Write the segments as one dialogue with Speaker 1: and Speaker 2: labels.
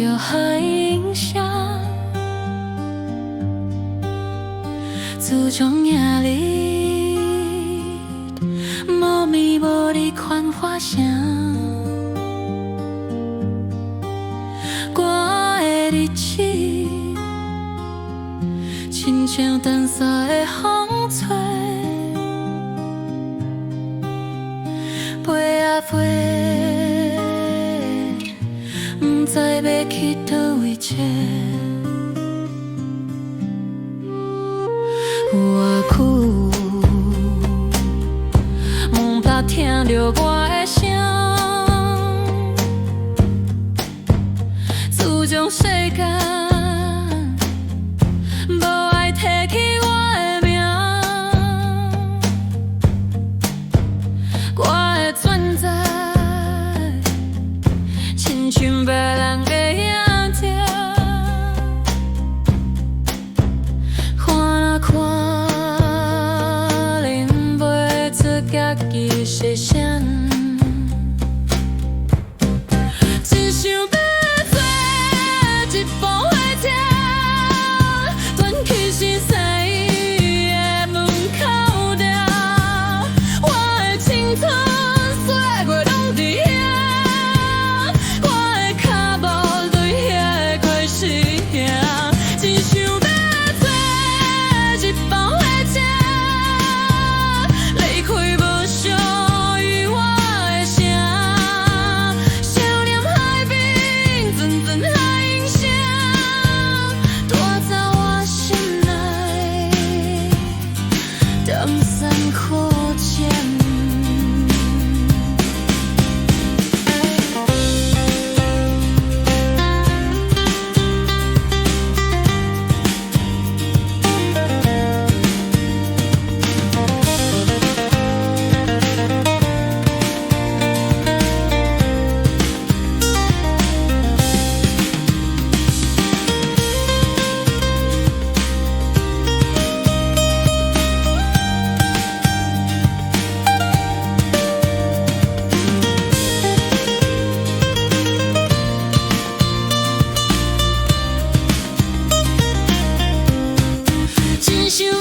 Speaker 1: 着海影响，自从夜里无暝无日看花城，我的日子亲像淡沙的风吹，飞啊飞，不知要去倒位找。我哭，梦怕听着我的声，自从世间无爱提起我的名，我的存在亲像别人的影子，看啊看，认袂出家己是谁。真想要做一部火车，转去心西的门口埕，我的青春岁月拢伫遐，我的脚步对遐快驶行。真想要做一部火车，离开无属于我的城，想念海边阵阵海音声，带走我心内登山苦情。真想要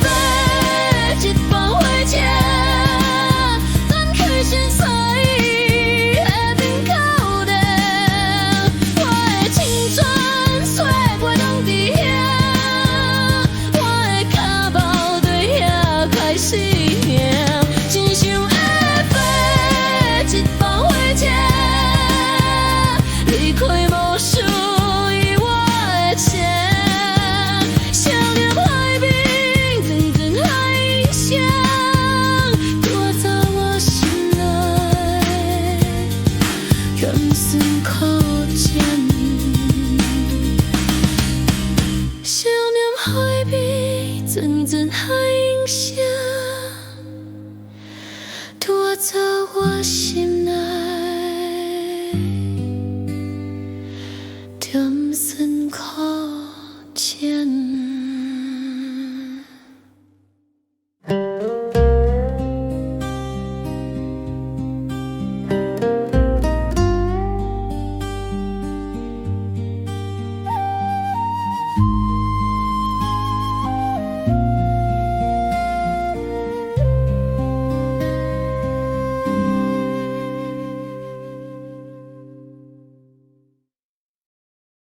Speaker 1: 做一部火车，转去心西的门口埕，我的青春岁月拢伫遐，我的脚步对遐快驶行。真想要做一部火车，离开无属于我的城。想念海边阵阵海音声，带走我心内咸酸苦情。想念海边阵阵海音声。